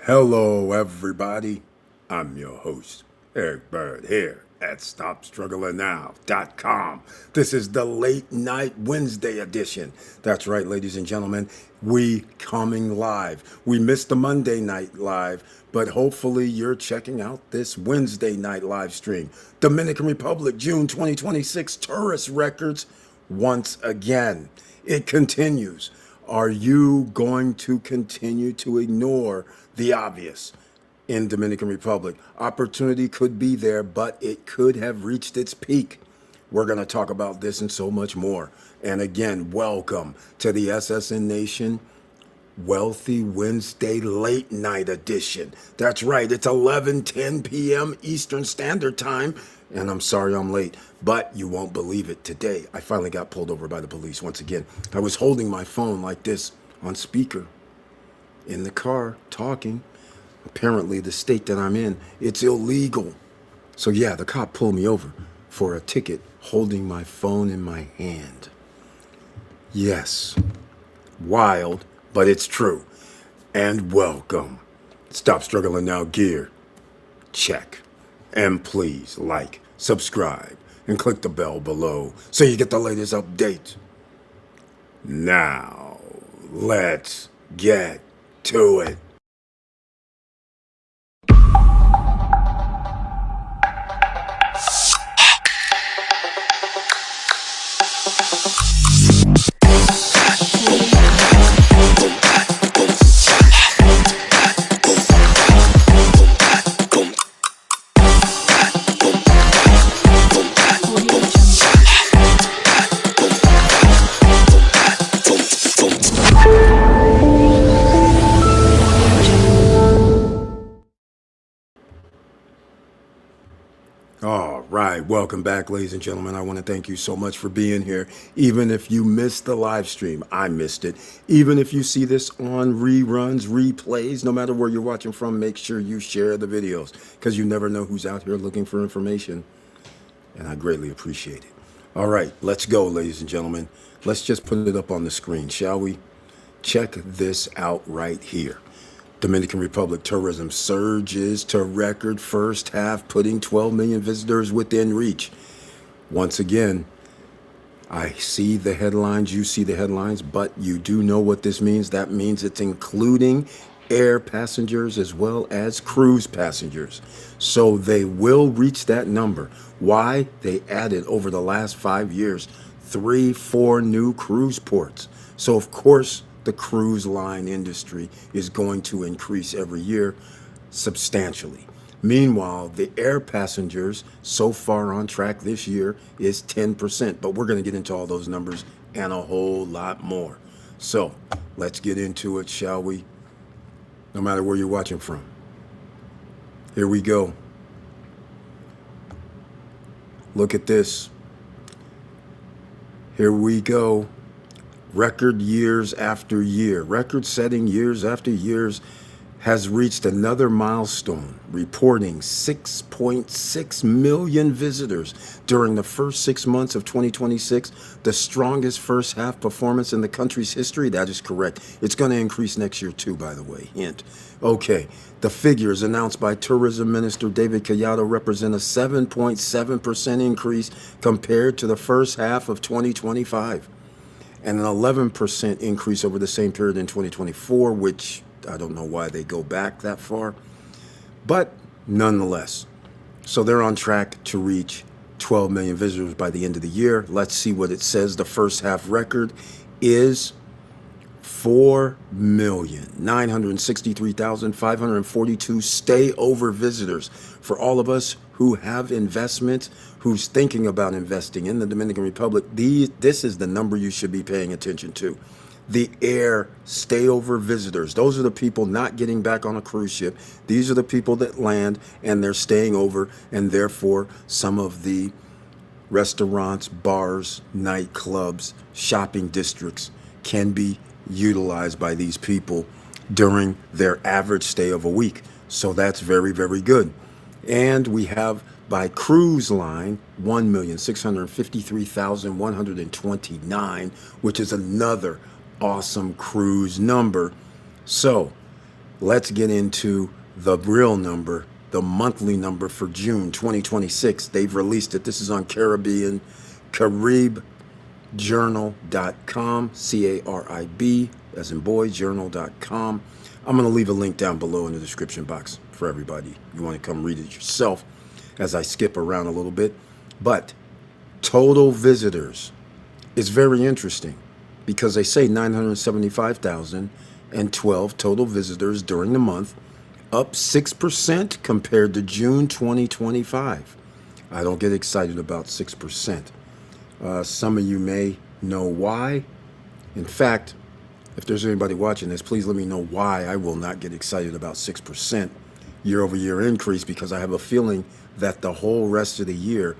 Hello, everybody. I'm your host, Eric Bird, here at StopStrugglingNow.com. This is the late night Wednesday edition. That's right, ladies and gentlemen. We coming live. We missed the Monday night live, but hopefully you're checking out this Wednesday night live stream. Dominican Republic, June 2026, Tourist Records once again. It continues. Are you going to continue to ignore the obvious in Dominican Republic? Opportunity could be there, but it could have reached its peak. We're going to talk about this and so much more. And again, welcome to the SSN Nation Wealthy Wednesday Late Night Edition. That's right, it's 11:10 p.m. Eastern Standard Time, and I'm sorry I'm late, but you won't believe it. Today, I finally got pulled over by the police once again. I was holding my phone like this on speaker in the car talking. Apparently, the state that I'm in, it's illegal. So yeah, the cop pulled me over for a ticket holding my phone in my hand. Yes, wild, but it's true. And welcome. Stop Struggling Now gear. Check. And please like, subscribe, and click the bell below so you get the latest updates. Now, let's get to it. All right, welcome back, ladies and gentlemen. I want to thank you so much for being here. Even if you missed the live stream, I missed it. Even if you see this on reruns, replays, no matter where you're watching from, make sure you share the videos because you never know who's out here looking for information. And I greatly appreciate it. All right, let's go, ladies and gentlemen. Let's just put it up on the screen, shall we? Check this out right here. Dominican Republic tourism surges to record first half, putting 12 million visitors within reach. Once again, I see the headlines, you see the headlines, but you do know what this means. That means it's including air passengers as well as cruise passengers. So they will reach that number. Why? They added over the last 5 years, 4 new cruise ports. So of course, the cruise line industry is going to increase every year substantially. Meanwhile, the air passengers so far on track this year is 10%, but we're going to get into all those numbers and a whole lot more. So let's get into it, shall we? No matter where you're watching from. Here we go. Look at this. Here we go. Record years after year, record-setting years after years, has reached another milestone, reporting 6.6 million visitors during the first 6 months of 2026, the strongest first half performance in the country's history. That is correct. It's going to increase next year too, by the way. Hint. Okay, the figures announced by Tourism Minister David Collado represent a 7.7% increase compared to the first half of 2025. And an 11% increase over the same period in 2024, which I don't know why they go back that far, but nonetheless. So they're on track to reach 12 million visitors by the end of the year. Let's see what it says. The first half record is 4,963,542 stay-over visitors. For all of us who have investments, who's thinking about investing in the Dominican Republic, this is the number you should be paying attention to. The air stay-over visitors. Those are the people not getting back on a cruise ship. These are the people that land and they're staying over, and therefore some of the restaurants, bars, nightclubs, shopping districts can be utilized by these people during their average stay of a week. So that's very, very good. And we have by cruise line 1,653,129, which is another awesome cruise number. So Let's get into the real number, the monthly number for June 2026. They've released it. This is on CaribJournal.com, CARIB, as in boy, journal.com. I'm going to leave a link down below in the description box for everybody. You want to come read it yourself as I skip around a little bit. But total visitors is very interesting because they say 975,012 total visitors during the month, up 6% compared to June 2025. I don't get excited about 6%. Some of you may know why. In fact, if there's anybody watching this, please let me know why I will not get excited about 6% year-over-year increase, because I have a feeling that the whole rest of the year,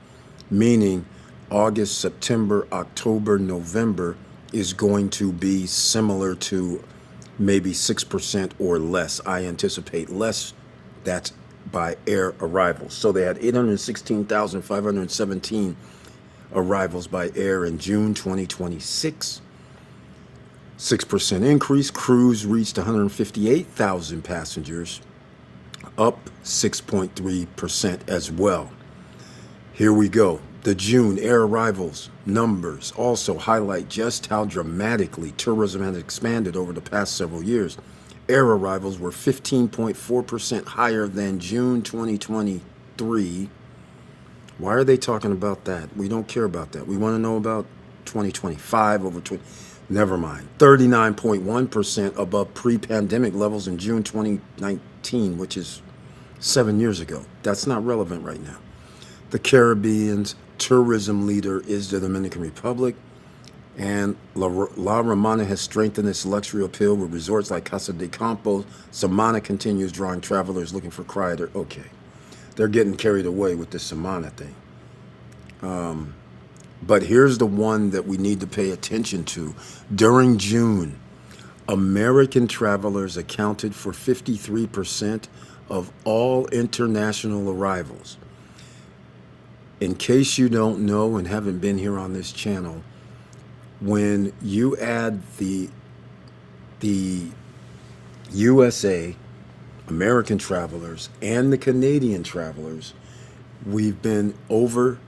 meaning August, September, October, November, is going to be similar to maybe 6% or less. I anticipate less. That's by air arrivals. So they had 816,517 arrivals by air in June 2026. 6% increase. Cruise reached 158,000 passengers, up 6.3% as well. Here we go. The June air arrivals numbers also highlight just how dramatically tourism has expanded over the past several years. Air arrivals were 15.4% higher than June 2023. Why are they talking about that? We don't care about that. We want to know about 2025 over 20. Never mind. 39.1% above pre-pandemic levels in June 2019, which is 7 years ago. That's not relevant right now. The Caribbean's tourism leader is the Dominican Republic, and La Romana has strengthened its luxury appeal with resorts like Casa de Campo. Samana continues drawing travelers looking for quieter. Okay, they're getting carried away with this Samana thing. But here's the one that we need to pay attention to. During June, American travelers accounted for 53% of all international arrivals. In case you don't know and haven't been here on this channel, when you add the USA, American travelers, and the Canadian travelers, we've been over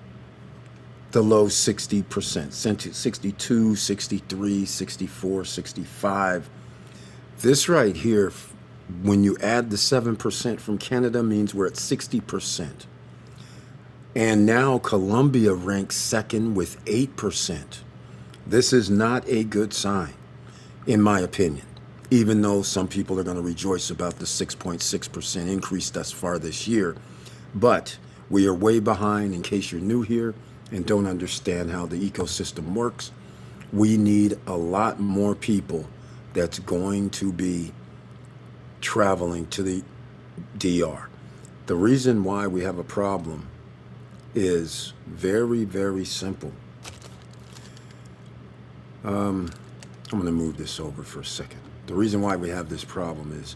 the low 60%, 62, 63, 64, 65. This right here, when you add the 7% from Canada, means we're at 60%. And now Colombia ranks second with 8%. This is not a good sign, in my opinion, even though some people are going to rejoice about the 6.6% increase thus far this year. But we are way behind. In case you're new here and don't understand how the ecosystem works, we need a lot more people that's going to be traveling to the DR. The reason why we have a problem is very, very simple. I'm going to move this over for a second. The reason why we have this problem is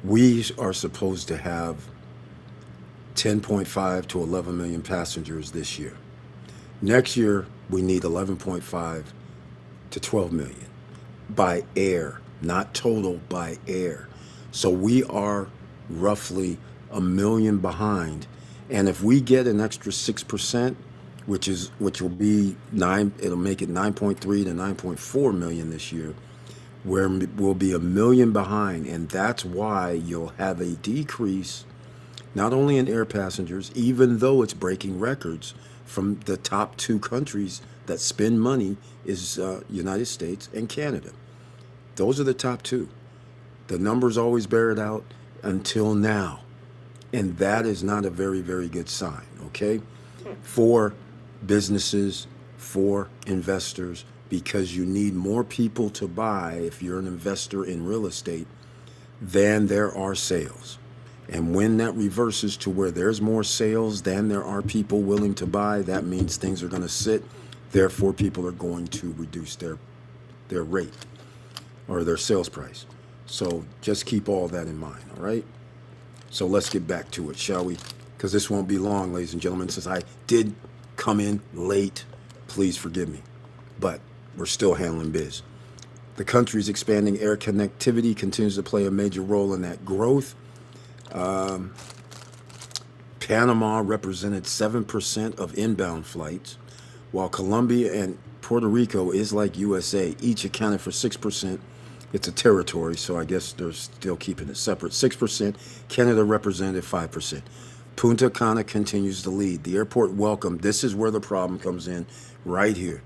we are supposed to have 10.5 to 11 million passengers this year. Next year, we need 11.5 to 12 million by air, not total, by air. So we are roughly a million behind. And if we get an extra 6%, which will be it'll make it 9.3 to 9.4 million this year, where we'll be a million behind. And that's why you'll have a decrease, not only in air passengers, even though it's breaking records from the top two countries that spend money is United States and Canada. Those are the top two. The numbers always bear it out until now. And that is not a very, very good sign, okay? For businesses, for investors, because you need more people to buy if you're an investor in real estate than there are sales. And when that reverses to where there's more sales than there are people willing to buy, that means things are going to sit. Therefore, people are going to reduce their rate or their sales price. So just keep all that in mind, all right? So let's get back to it, shall we? Because this won't be long, ladies and gentlemen. Since I did come in late, please forgive me. But we're still handling biz. The country's expanding air connectivity continues to play a major role in that growth. Panama represented 7% of inbound flights, while Colombia and Puerto Rico is like USA. Each accounted for 6%. It's a territory, so I guess they're still keeping it separate. 6%. Canada represented 5%. Punta Cana continues to lead. The airport welcome, this is where the problem comes in, right here.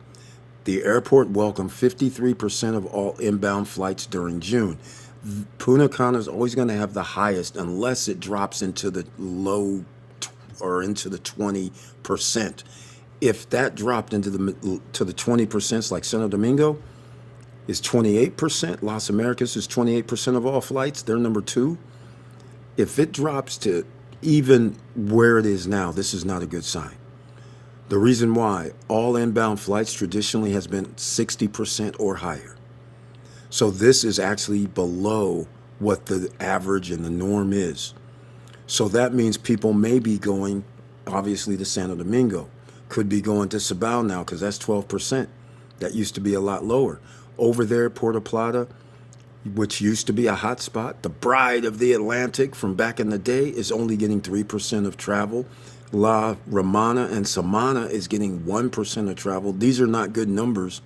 The airport welcomed 53% of all inbound flights during June. Punta Cana is always going to have the highest unless it drops into the low or into the 20%. If that dropped into the 20%, like Santo Domingo is 28%, Las Americas is 28% of all flights. They're number 2. If it drops to even where it is now, this is not a good sign. The reason why, all inbound flights traditionally has been 60% or higher. So this is actually below what the average and the norm is. So that means people may be going, obviously, to Santo Domingo. Could be going to Cibao now because that's 12%. That used to be a lot lower. Over there, Puerto Plata, which used to be a hot spot, the bride of the Atlantic from back in the day, is only getting 3% of travel. La Romana and Samana is getting 1% of travel. These are not good numbers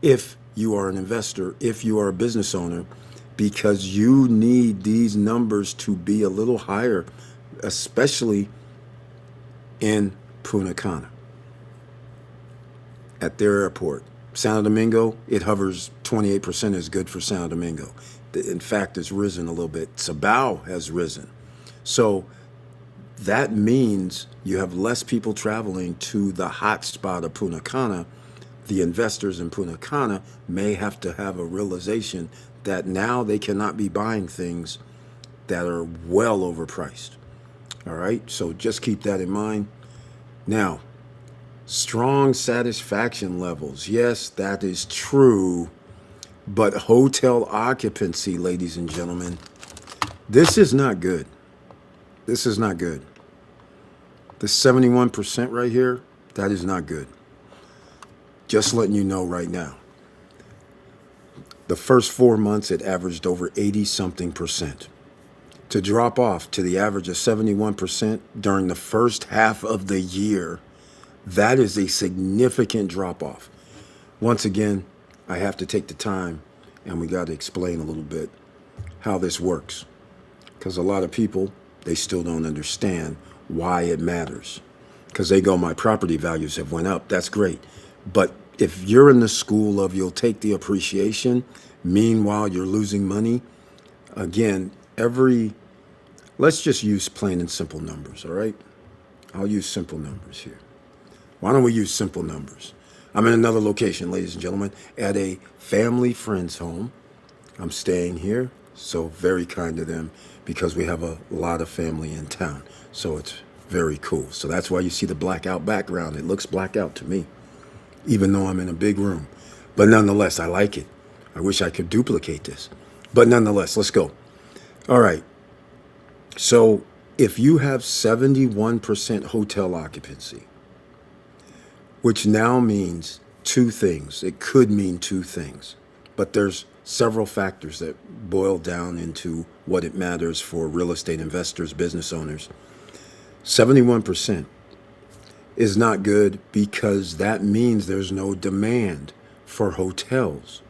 if you are an investor, if you are a business owner, because you need these numbers to be a little higher, especially in Punta Cana at their airport. Santo Domingo, it hovers 28% is good for Santo Domingo. In fact, it's risen a little bit. Cibao has risen. So that means you have less people traveling to the hot spot of Punta Cana. The investors in Punta Cana may have to have a realization that now they cannot be buying things that are well overpriced. All right, so just keep that in mind. Now, strong satisfaction levels. Yes, that is true. But hotel occupancy, ladies and gentlemen, this is not good. This is not good. The 71% right here, that is not good. Just letting you know right now. The first 4 months, it averaged over 80-something%. To drop off to the average of 71% during the first half of the year, that is a significant drop off. Once again, I have to take the time and we got to explain a little bit how this works. Because a lot of people, they still don't understand why it matters. Because they go, my property values have went up. That's great. But if you're in the school of you'll take the appreciation, meanwhile you're losing money, again, let's just use plain and simple numbers, all right? I'll use simple numbers here. Why don't we use simple numbers? I'm in another location, ladies and gentlemen, at a family friend's home. I'm staying here, so very kind to them because we have a lot of family in town. So it's very cool. So that's why you see the blackout background. It looks blackout to me, even though I'm in a big room. But nonetheless, I like it. I wish I could duplicate this. But nonetheless, let's go. All right. So if you have 71% hotel occupancy, which now means two things. It could mean two things, but there's several factors that boil down into what it matters for real estate investors, business owners. 71% is not good because that means there's no demand for hotels.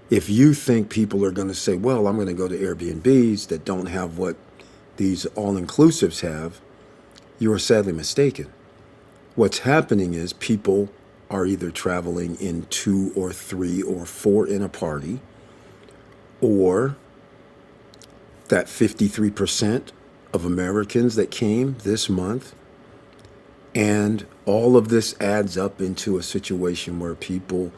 If you think people are going to say, well, I'm going to go to Airbnbs that don't have what these all-inclusives have, you are sadly mistaken. What's happening is people are either traveling in 2 or 3 or 4 in a party, or that 53% of Americans that came this month, and all of this adds up into a situation where people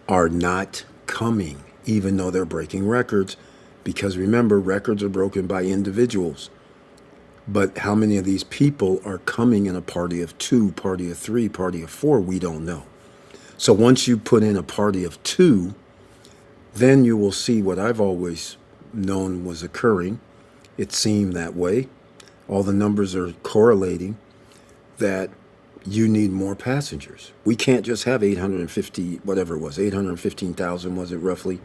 are not coming, even though they're breaking records, because remember, records are broken by individuals. But how many of these people are coming in a party of 2, party of 3, party of 4? We don't know. So once you put in a party of 2, then you will see what I've always known was occurring. It seemed that way. All the numbers are correlating that you need more passengers. We can't just have 850, whatever it was, 815,000, was it roughly?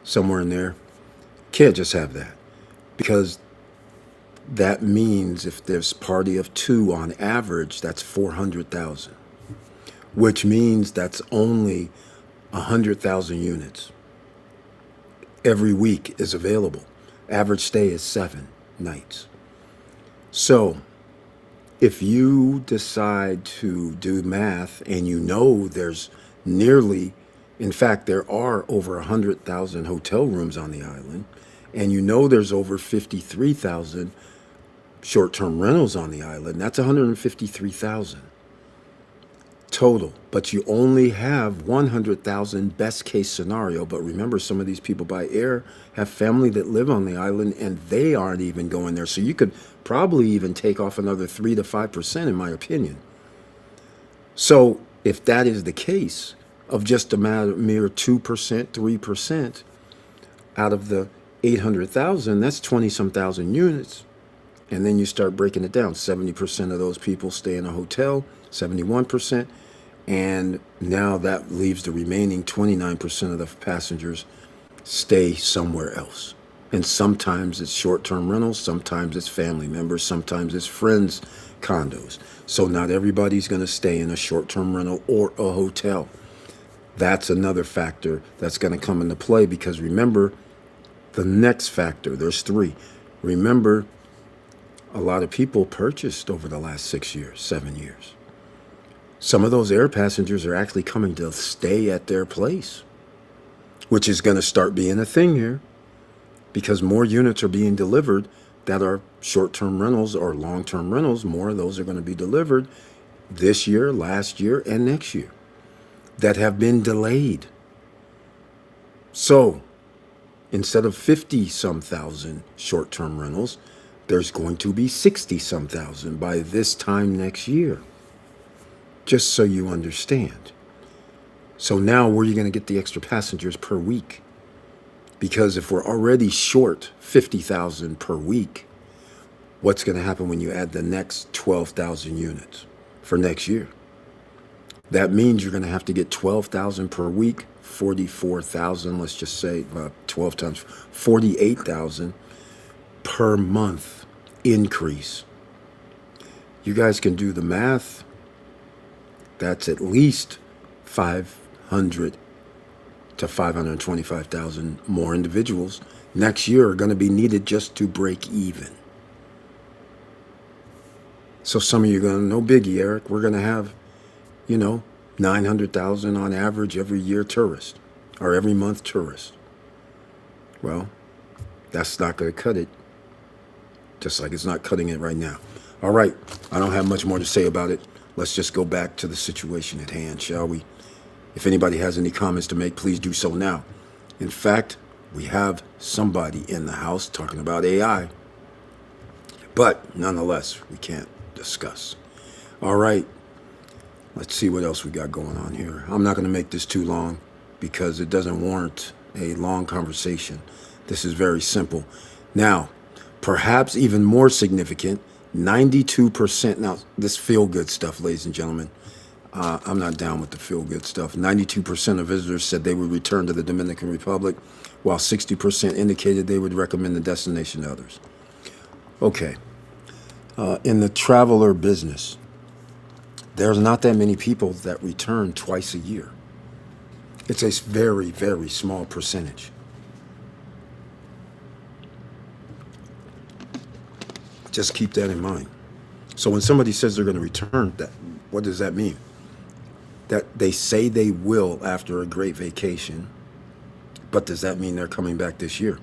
Somewhere in there. Can't just have that. Because that means if there's party of two on average, that's 400,000, which means that's only 100,000 units every week is available. Average stay is 7 nights. So if you decide to do math and you know there's nearly, in fact, there are over 100,000 hotel rooms on the island, and you know there's over 53,000 short-term rentals on the island, that's 153,000 total. But you only have 100,000 best case scenario. But remember, some of these people by air have family that live on the island and they aren't even going there. So you could probably even take off another 3 to 5%, in my opinion. So if that is the case of just a mere 2%, 3% out of the 800,000, that's 20 some thousand units. And then you start breaking it down. 70% of those people stay in a hotel, 71%. And now that leaves the remaining 29% of the passengers stay somewhere else. And sometimes it's short-term rentals, sometimes it's family members, sometimes it's friends' condos. So not everybody's going to stay in a short-term rental or a hotel. That's another factor that's going to come into play, because remember, the next factor, there's 3. Remember, a lot of people purchased over the last 6 years, 7 years. Some of those air passengers are actually coming to stay at their place, which is going to start being a thing here, because more units are being delivered that are short-term rentals or long-term rentals. More of those are going to be delivered this year, last year, and next year that have been delayed. So instead of 50-some thousand short-term rentals, there's going to be 60-some thousand by this time next year. Just so you understand. So now where are you going to get the extra passengers per week? Because if we're already short 50,000 per week, what's going to happen when you add the next 12,000 units for next year? That means you're going to have to get 12,000 per week, 44,000, let's just say 12 times 48,000 per month increase. You guys can do the math. That's at least 500 to 525,000 more individuals next year are going to be needed just to break even. So some of you are going, no biggie, Eric. We're going to have, 900,000 on average every year tourist, or every month tourist. Well, that's not going to cut it, just like it's not cutting it right now. All right, I don't have much more to say about it. Let's just go back to the situation at hand, shall we? If anybody has any comments to make, please do so now. In fact, we have somebody in the house talking about AI. But nonetheless, we can't discuss. All right, let's see what else we got going on here. I'm not going to make this too long because it doesn't warrant a long conversation. This is very simple. Now, perhaps even more significant, 92%. Now, this feel-good stuff, ladies and gentlemen, I'm not down with the feel-good stuff. 92% of visitors said they would return to the Dominican Republic, while 60% indicated they would recommend the destination to others. Okay. In the traveler business, there's not that many people that return twice a year. It's a very, very small percentage. Just keep that in mind. So when somebody says they're going to return, what does that mean? That they say they will after a great vacation, but does that mean they're coming back this year?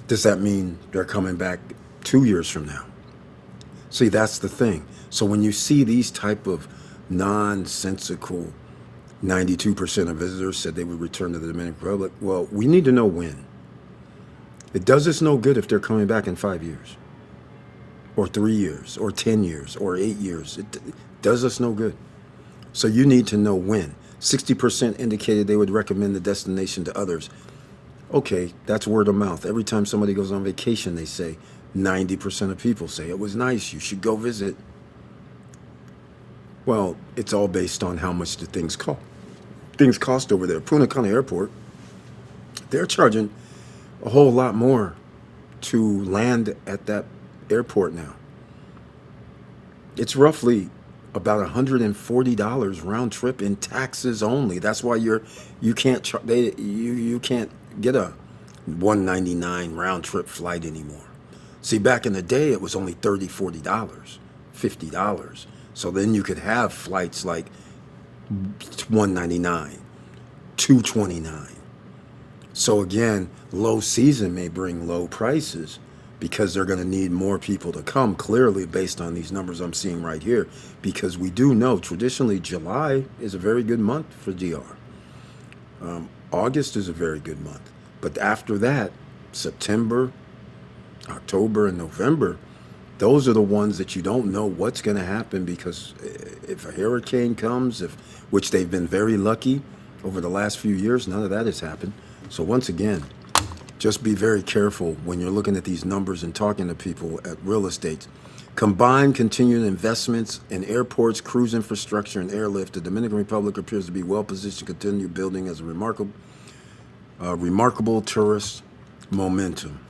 Does that mean they're coming back 2 years from now? See, that's the thing. So when you see these type of nonsensical 92% of visitors said they would return to the Dominican Republic, well, we need to know when. It does us no good if they're coming back in 5 years, or 3 years, or 10 years, or 8 years. It does us no good. So you need to know when. 60% indicated they would recommend the destination to others. Okay, that's word of mouth. Every time somebody goes on vacation, they say 90% of people say it was nice, you should go visit. Well, it's all based on how much the things cost. Things cost over there. Punta Cana Airport, they're charging a whole lot more to land at that airport now. It's roughly about $140 round trip in taxes only. That's why you can't you can't get a 199 round trip flight anymore. See, back in the day it was only 30, $40, $50. So then you could have flights like 199, 229. So again, low season may bring low prices because they're going to need more people to come, clearly based on these numbers I'm seeing right here, because we do know traditionally July is a very good month for DR. August is a very good month. But after that, September, October, and November, those are the ones that you don't know what's going to happen, because if a hurricane comes, which they've been very lucky over the last few years, none of that has happened. So once again, just be very careful when you're looking at these numbers and talking to people at real estate. Combined continued investments in airports, cruise infrastructure, and airlift, the Dominican Republic appears to be well positioned to continue building as a remarkable tourism momentum.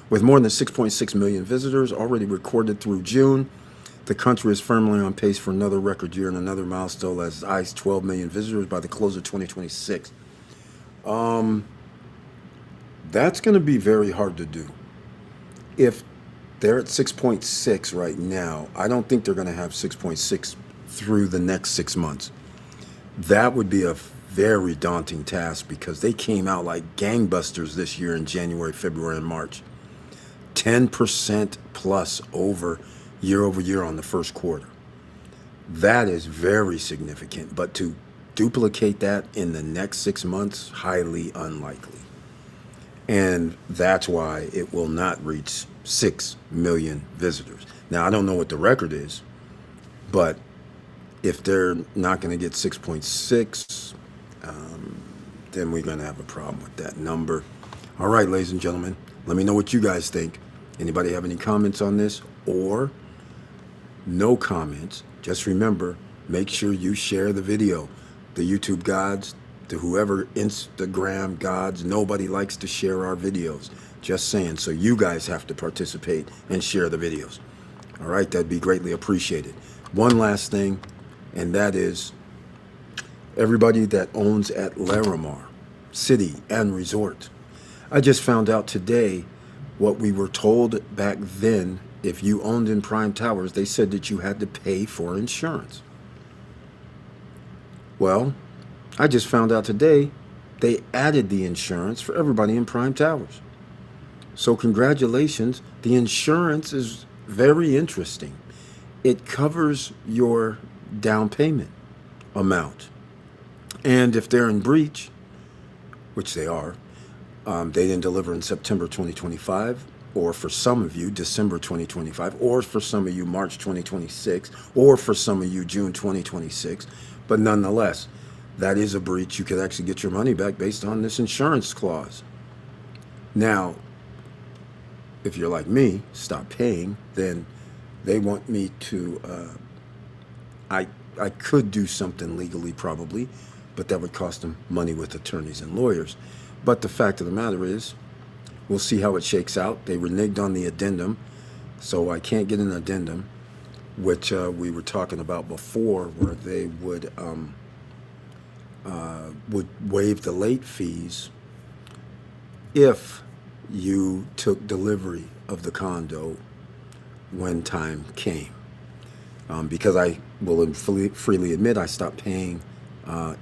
With more than 6.6 million visitors already recorded through June, the country is firmly on pace for another record year and another milestone as it eyes 12 million visitors by the close of 2026. That's going to be very hard to do. If they're at 6.6 right now, I don't think they're going to have 6.6 through the next 6 months. That would be a very daunting task because they came out like gangbusters this year in January, February, and March. 10% plus over year on the first quarter. That is very significant, but to duplicate that in the next 6 months, highly unlikely. And that's why it will not reach 6 million visitors. Now, I don't know what the record is, but if they're not going to get 6.6, then we're going to have a problem with that number. All right, ladies and gentlemen, let me know what you guys think. Anybody have any comments on this, or no comments? Just remember, make sure you share the video. The YouTube gods, to whoever Instagram gods, nobody likes to share our videos. Just saying. So you guys have to participate and share the videos. All right, that'd be greatly appreciated. One last thing, and that is everybody that owns at Larimar City and Resort. I just found out today what we were told back then. If you owned in Prime Towers, they said that you had to pay for insurance. Well, I just found out today they added the insurance for everybody in Prime Towers. So congratulations. The insurance is very interesting. It covers your down payment amount. And if they're in breach, which they are, they didn't deliver in September 2025, or for some of you, December 2025, or for some of you, March 2026, or for some of you, June 2026. But nonetheless, that is a breach. You could actually get your money back based on this insurance clause. Now, if you're like me, stop paying, then they want me to, I could do something legally probably, but that would cost them money with attorneys and lawyers. But the fact of the matter is, we'll see how it shakes out. They reneged on the addendum, so I can't get an addendum, which we were talking about before, where they would waive the late fees if you took delivery of the condo when time came. Because I will freely admit I stopped paying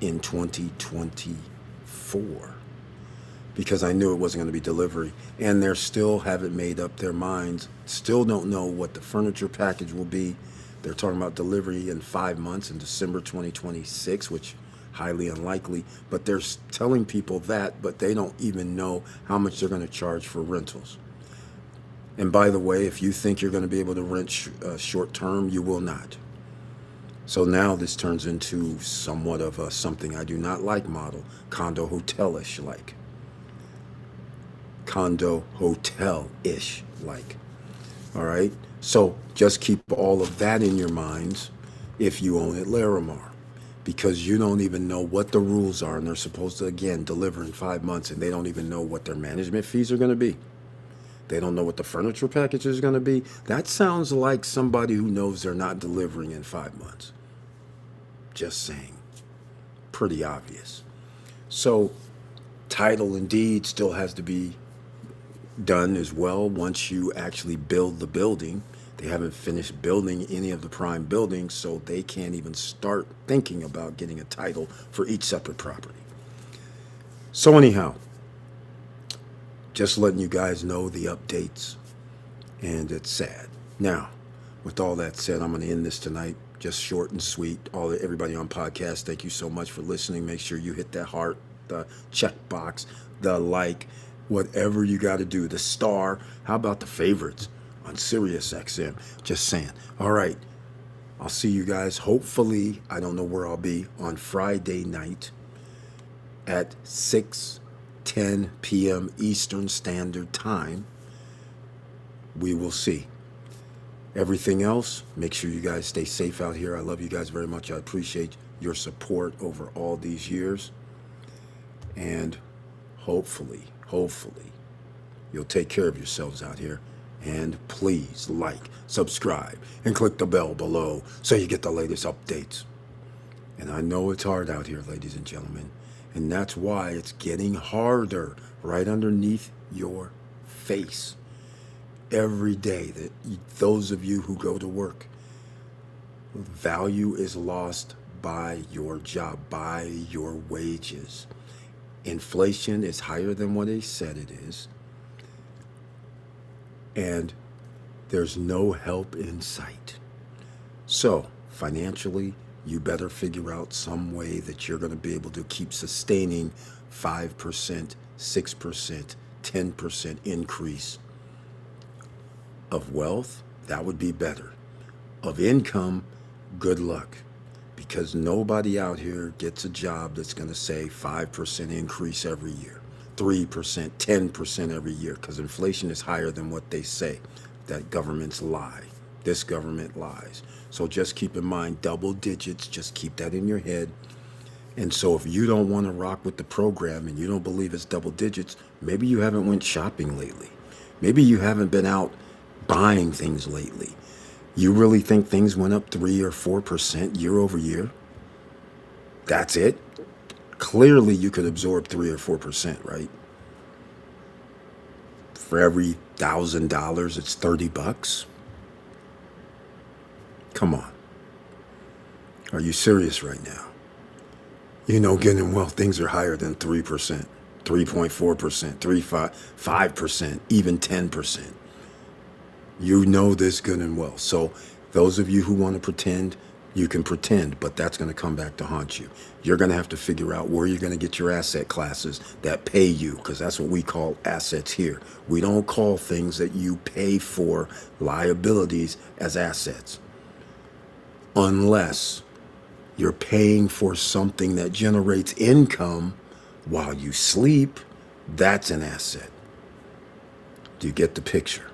in 2024 because I knew it wasn't going to be delivery. And they still haven't made up their minds, still don't know what the furniture package will be. They're talking about delivery in 5 months in December 2026, which highly unlikely, but they're telling people that, but they don't even know how much they're going to charge for rentals. And by the way, if you think you're going to be able to rent short term, you will not. So now this turns into somewhat of a something I do not like model, condo hotel-ish like. Condo hotel-ish like. All right? So just keep all of that in your minds. if you own at Larimar, because you don't even know what the rules are, and they're supposed to, again, deliver in 5 months, and they don't even know what their management fees are going to be. They don't know what the furniture package is going to be. That sounds like somebody who knows they're not delivering in 5 months. Just saying. Pretty obvious. So, title and deed still has to be done as well once you actually build the building. They haven't finished building any of the prime buildings, so they can't even start thinking about getting a title for each separate property. So anyhow, just letting you guys know the updates, and it's sad. Now, with all that said, I'm going to end this tonight. Just short and sweet. Everybody on podcast, thank you so much for listening. Make sure you hit that heart, the check box, the like, whatever you got to do, the star. How about the favorites on Sirius XM? Just saying. All right. I'll see you guys. Hopefully, I don't know where I'll be on Friday night at 6:10 p.m. Eastern Standard Time. We will see. Everything else, make sure you guys stay safe out here. I love you guys very much. I appreciate your support over all these years. And hopefully, you'll take care of yourselves out here. And please like, subscribe, and click the bell below so you get the latest updates. And I know it's hard out here, ladies and gentlemen. And that's why it's getting harder right underneath your face. Every day, that those of you who go to work, value is lost by your job, by your wages. Inflation is higher than what they said it is. And there's no help in sight. So, financially, you better figure out some way that you're going to be able to keep sustaining 5%, 6%, 10% increase of wealth. That would be better. Of income, good luck. Because nobody out here gets a job that's going to say 5% increase every year, 3%, 10% every year, because inflation is higher than what they say. That governments lie. This government lies. So just keep in mind, double digits, just keep that in your head. And so if you don't want to rock with the program and you don't believe it's double digits, maybe you haven't went shopping lately. Maybe you haven't been out buying things lately. You really think things went up 3 or 4% year over year? That's it? Clearly you could absorb 3 or 4%, right? For every $1,000, it's $30. Come on. Are you serious right now? You know, getting well, things are higher than 3%, 3.4%, 5%, even 10%. You know this good and well. So those of you who want to pretend, you can pretend, but that's going to come back to haunt you. You're going to have to figure out where you're going to get your asset classes that pay you, because that's what we call assets here. We don't call things that you pay for, liabilities, as assets. Unless you're paying for something that generates income while you sleep, that's an asset. Do you get the picture?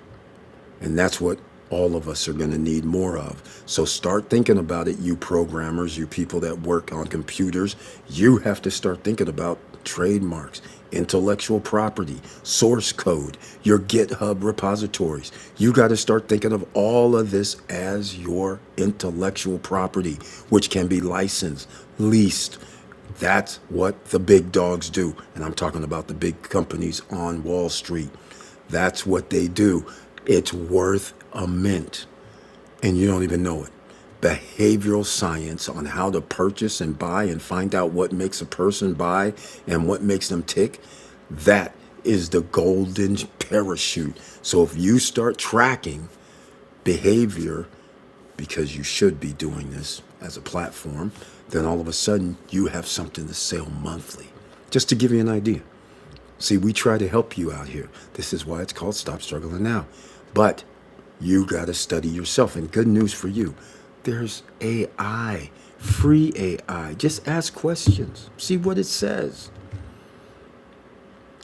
And that's what all of us are going to need more of. So start thinking about it, you programmers, you people that work on computers. You have to start thinking about trademarks, intellectual property, source code, your GitHub repositories. You got to start thinking of all of this as your intellectual property, which can be licensed, leased. That's what the big dogs do. And I'm talking about the big companies on Wall Street. That's what they do. It's worth a mint, and you don't even know it. Behavioral science on how to purchase and buy and find out what makes a person buy and what makes them tick. That is the golden parachute. So if you start tracking behavior, because you should be doing this as a platform, then all of a sudden you have something to sell monthly. Just to give you an idea. See, we try to help you out here. This is why it's called Stop Struggling Now. But you got to study yourself. And good news for you, there's AI, free AI. Just ask questions. See what it says.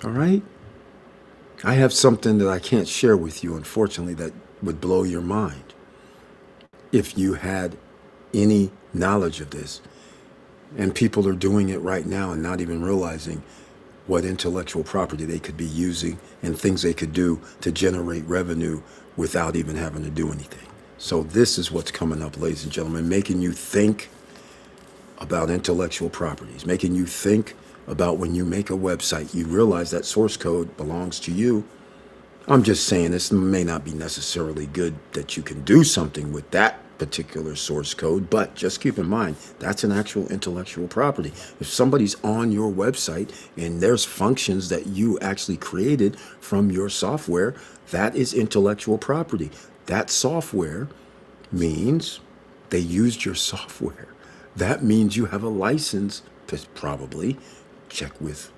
All right? I have something that I can't share with you, unfortunately, that would blow your mind. If you had any knowledge of this. And people are doing it right now and not even realizing what intellectual property they could be using and things they could do to generate revenue without even having to do anything. So this is what's coming up, ladies and gentlemen, making you think about intellectual properties, making you think about when you make a website, you realize that source code belongs to you. I'm just saying this may not be necessarily good that you can do something with that particular source code, but just keep in mind that's an actual intellectual property. If somebody's on your website and there's functions that you actually created from your software, that is intellectual property. That software means they used your software. That means you have a license, probably. Check with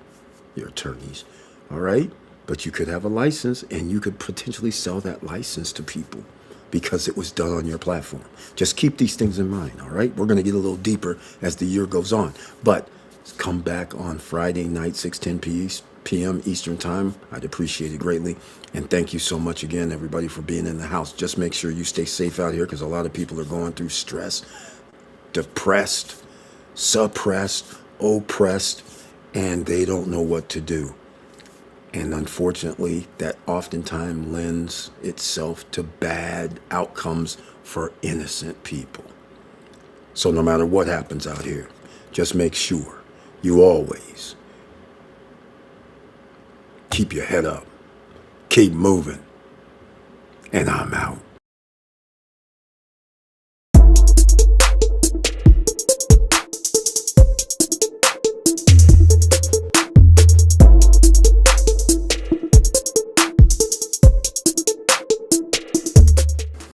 your attorneys, all right? But you could have a license and you could potentially sell that license to people because it was done on your platform. Just keep these things in mind, all right? We're going to get a little deeper as the year goes on. But come back on Friday night, 6:10 p.m. Eastern Time. I'd appreciate it greatly. And thank you so much again, everybody, for being in the house. Just make sure you stay safe out here because a lot of people are going through stress, depressed, suppressed, oppressed, and they don't know what to do. And unfortunately, that oftentimes lends itself to bad outcomes for innocent people. So no matter what happens out here, just make sure you always keep your head up, keep moving, and I'm out.